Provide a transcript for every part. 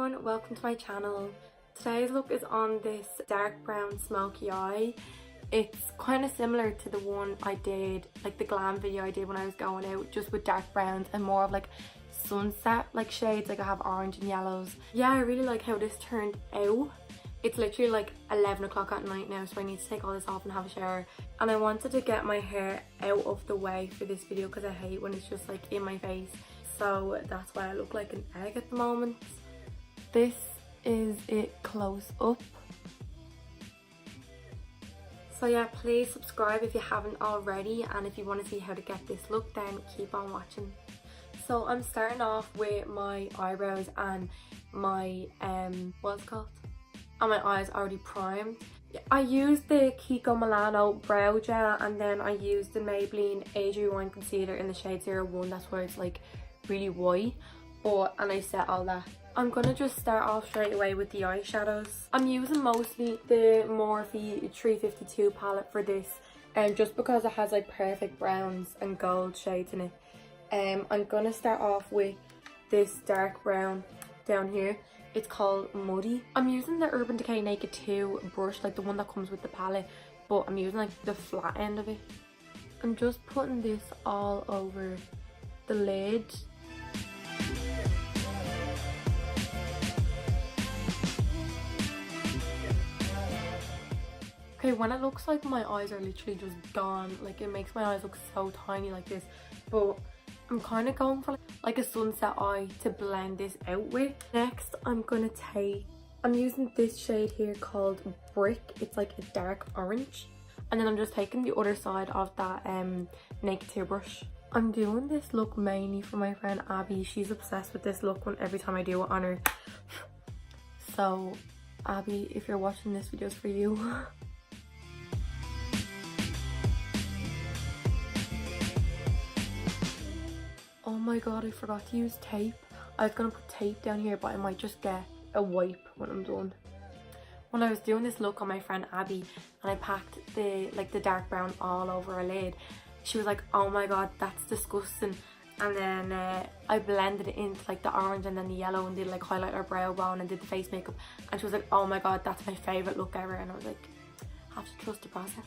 everyone, welcome to my channel. Today's look is on this dark brown smoky eye. It's kind of similar to the one I did, like the glam video I did when I was going out, just with dark browns and more of like sunset like shades, like I have orange and yellows. Yeah, I really like how this turned out. It's literally like 11 o'clock at night now, so I need to take all this off and have a shower. And I wanted to get my hair out of the way for this video because I hate when it's just like in my face. So that's why I look like an egg at the moment. This is it close up. So yeah, please subscribe if you haven't already, and if you want to see how to get this look, then keep on watching. So I'm starting off with my eyebrows and my what's it called? And my eyes already primed. I used the Kiko Milano brow gel, and then I used the Maybelline Age Rewind concealer in the shade 01. That's where it's like really white, and I set all that. I'm gonna just start off straight away with the eyeshadows. I'm using mostly the Morphe 352 palette for this, just because it has like perfect browns and gold shades in it. I'm gonna start off with this dark brown down here. It's called Muddy. I'm using the Urban Decay Naked 2 brush, like the one that comes with the palette, but I'm using like the flat end of it. I'm just putting this all over the lid. Okay, when it looks like my eyes are literally just gone, like it makes my eyes look so tiny like this, but I'm kind of going for like a sunset eye to blend this out with. Next, I'm using this shade here called Brick. It's like a dark orange. And then I'm just taking the other side of that Naked 2 brush. I'm doing this look mainly for my friend Abby. She's obsessed with this look every time I do it on her. So, Abby, if you're watching this video, it's for you. Oh my god, I forgot to use tape. I was gonna put tape down here, but I might just get a wipe when I'm done. When I was doing this look on my friend Abby, and I packed the dark brown all over her lid, she was like, oh my god, that's disgusting. And then I blended it into like the orange and then the yellow and did like highlight her brow bone and did the face makeup, and she was like, oh my god, that's my favourite look ever. And I was like, have to trust the process.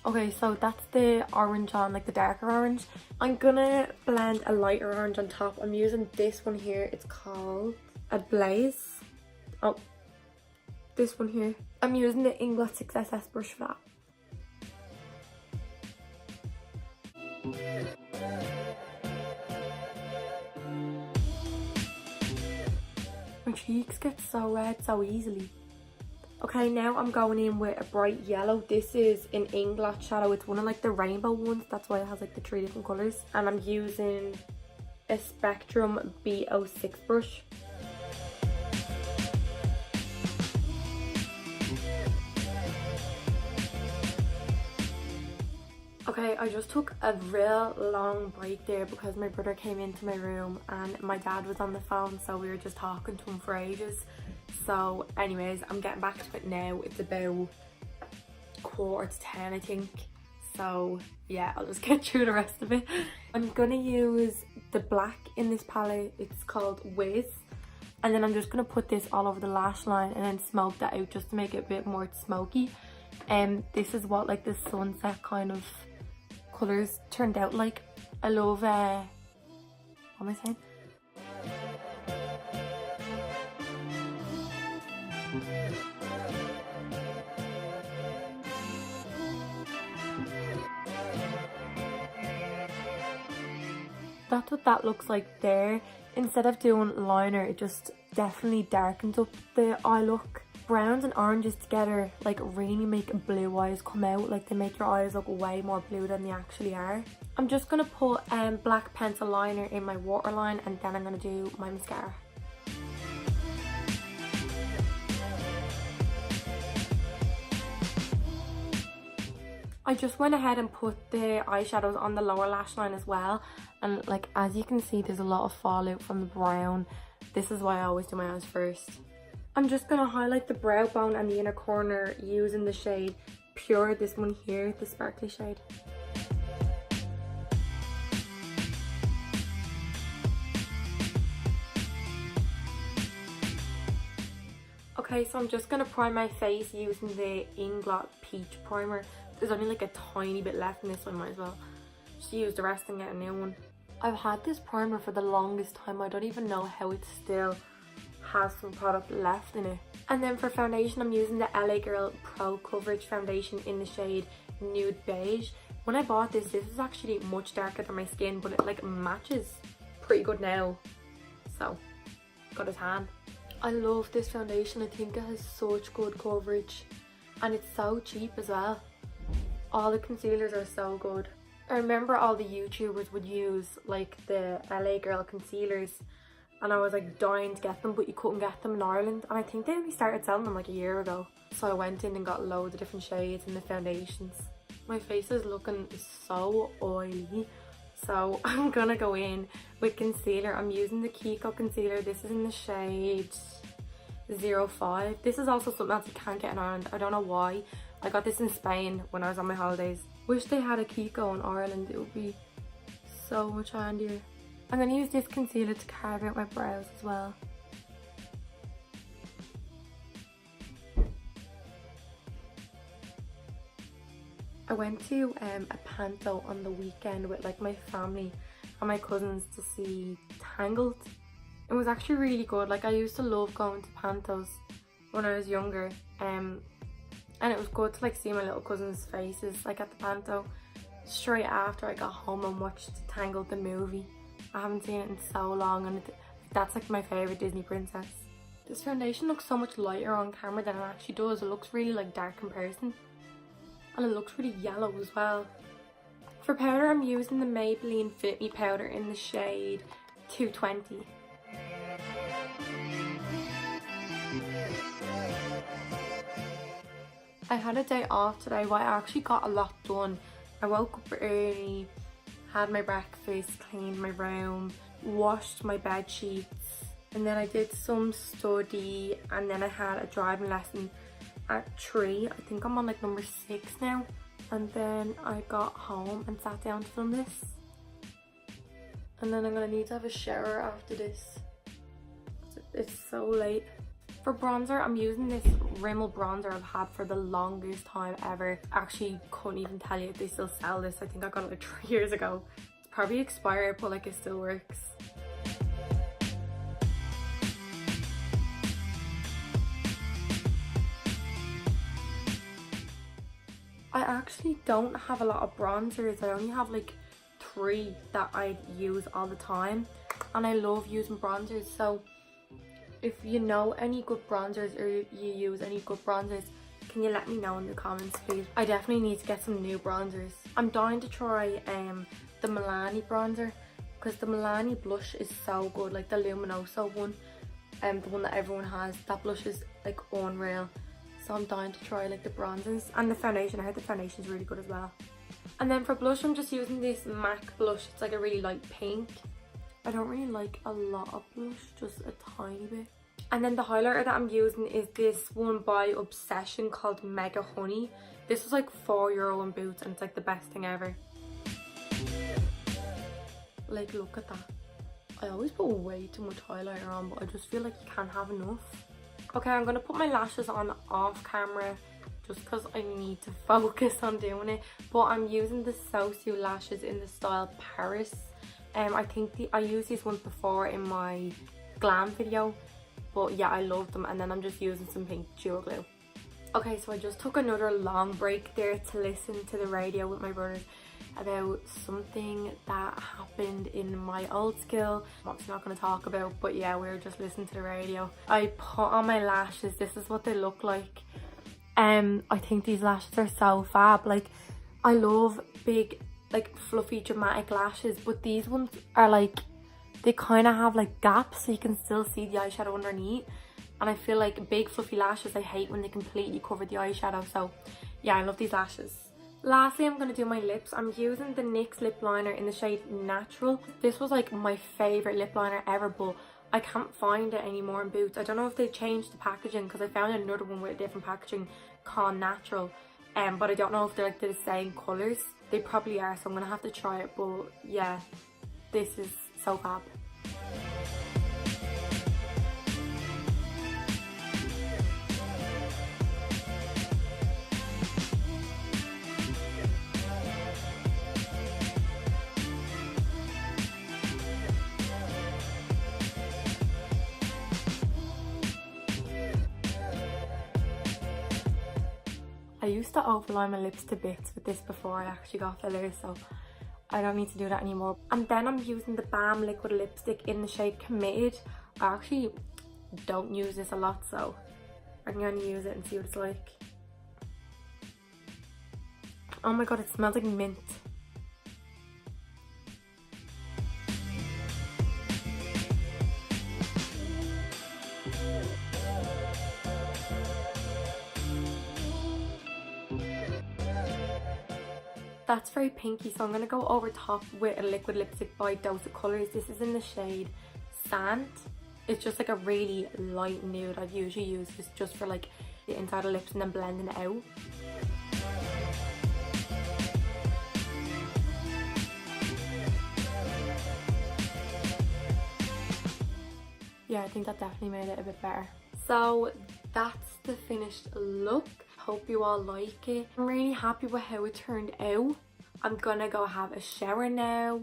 Okay, so that's the orange on, like the darker orange. I'm gonna blend a lighter orange on top. I'm using this one here. It's called a Blaze. Oh, this one here. I'm using the Inglot 6SS brush for that. My cheeks get so red so easily. Okay, now I'm going in with a bright yellow. This is an Inglot shadow. It's one of like the rainbow ones. That's why it has like the 3 different colours. And I'm using a Spectrum B06 brush. Okay, I just took a real long break there because my brother came into my room and my dad was on the phone, so we were just talking to him for ages. So anyways, I'm getting back to it now. It's about 9:45, I think. So yeah, I'll just get through the rest of it. I'm gonna use the black in this palette. It's called Wiz. And then I'm just gonna put this all over the lash line and then smoke that out just to make it a bit more smoky. And this is what like the sunset kind of colours turned out like. I love, what am I saying? That's what that looks like there. Instead of doing liner, it just definitely darkens up the eye look. Browns and oranges together like really make blue eyes come out. Like they make your eyes look way more blue than they actually are. I'm just gonna put black pencil liner in my waterline, and then I'm gonna do my mascara. I just went ahead and put the eyeshadows on the lower lash line as well, and like as you can see, there's a lot of fallout from the brown. This is why I always do my eyes first. I'm just gonna highlight the brow bone and the inner corner using the shade Pure, this one here, the sparkly shade. Okay, so I'm just going to prime my face using the Inglot Peach Primer. There's only like a tiny bit left in this one, might as well just use the rest and get a new one. I've had this primer for the longest time. I don't even know how it still has some product left in it. And then for foundation, I'm using the LA Girl Pro Coverage Foundation in the shade Nude Beige. When I bought this is actually much darker than my skin, but it like matches pretty good now. So, got a tan. I love this foundation. I think it has such good coverage and it's so cheap as well. All the concealers are so good. I remember all the YouTubers would use like the LA Girl concealers and I was like dying to get them, but you couldn't get them in Ireland, and I think they only started selling them like a year ago. So I went in and got loads of different shades and the foundations. My face is looking so oily, so I'm gonna go in with concealer. I'm using the Kiko concealer. This is in the shade 05. This is also something else you can't get in Ireland. I don't know why. I got this in Spain when I was on my holidays. Wish they had a Kiko in Ireland. It would be so much handier. I'm going to use this concealer to carve out my brows as well. I went to a panto on the weekend with like my family and my cousins to see Tangled. It was actually really good. Like I used to love going to pantos when I was younger, and it was good to like see my little cousins' faces like at the panto. Straight after I got home and watched Tangled the movie. I haven't seen it in so long, and that's like my favourite Disney princess. This foundation looks so much lighter on camera than it actually does. It looks really like dark in person, and it looks really yellow as well. For powder, I'm using the Maybelline Fit Me powder in the shade 220. I had a day off today, but I actually got a lot done. I woke up early, had my breakfast, cleaned my room, washed my bed sheets, and then I did some study, and then I had a driving lesson at 3. I think I'm on like number 6 now. And then I got home and sat down to film this. And then I'm gonna need to have a shower after this. It's so late. For bronzer, I'm using this Rimmel bronzer I've had for the longest time ever. Actually, couldn't even tell you if they still sell this. I think I got it like 3 years ago. It's probably expired, but like it still works. I actually don't have a lot of bronzers. I only have like 3 that I use all the time, and I love using bronzers. So if you know any good bronzers or you use any good bronzers, can you let me know in the comments, please? I definitely need to get some new bronzers. I'm dying to try the Milani bronzer, because the Milani blush is so good, like the Luminoso one, the one that everyone has. That blush is like unreal. So I'm dying to try like the bronzers and the foundation. I heard the foundation is really good as well. And then for blush, I'm just using this MAC blush. It's like a really light pink. I don't really like a lot of blush, just a tiny bit. And then the highlighter that I'm using is this one by Obsession called Mega Honey. This was like €4 in Boots, and it's like the best thing ever. Like, look at that. I always put way too much highlighter on, but I just feel like you can't have enough. Okay, I'm going to put my lashes on off camera just because I need to focus on doing it. But I'm using the Sophie lashes in the style Paris. I think I used these ones before in my glam video. But yeah, I love them. And then I'm just using some pink duo glue. Okay, so I just took another long break there to listen to the radio with my brothers about something that happened in my old school. I'm obviously not going to talk about, but yeah, we were just listening to the radio. I put on my lashes. This is what they look like. I think these lashes are so fab. Like, I love big, like fluffy dramatic lashes, but these ones are like, they kind of have like gaps so you can still see the eyeshadow underneath. And I feel like big fluffy lashes, I hate when they completely cover the eyeshadow. So yeah, I love these lashes. Lastly, I'm going to do my lips. I'm using the NYX lip liner in the shade Natural. This was like my favourite lip liner ever, but I can't find it anymore in Boots. I don't know if they changed the packaging, because I found another one with a different packaging called Natural. But I don't know if they're like the same colours. They probably are, so I'm going to have to try it. But yeah, this is so fab. I used to overline my lips to bits with this before I actually got fillers, so I don't need to do that anymore. And then I'm using the Balm liquid lipstick in the shade Committed. I actually don't use this a lot, so I'm going to use it and see what it's like. Oh my god, it smells like mint. That's very pinky, so I'm going to go over top with a liquid lipstick by Dose of Colours. This is in the shade Sand. It's just like a really light nude. I'd usually use this just for like the inside of the lips and then blending it out. Yeah, I think that definitely made it a bit better. So that's the finished look. Hope you all like it. I'm really happy with how it turned out. I'm gonna go have a shower now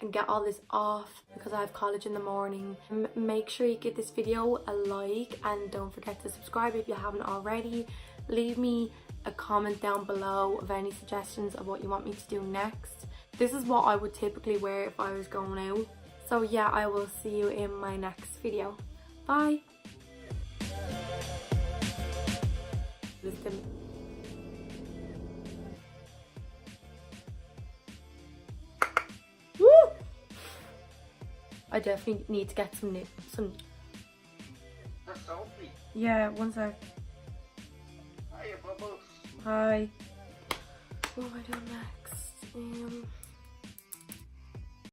and get all this off because I have college in the morning. Make sure you give this video a like and don't forget to subscribe if you haven't already. Leave me a comment down below of any suggestions of what you want me to do next. This is what I would typically wear if I was going out. So yeah, I will see you in my next video. Bye! Woo! I definitely need to get some. That's Sophie. Yeah, one sec. Hiya, Bubbles. Hi. What am I doing next?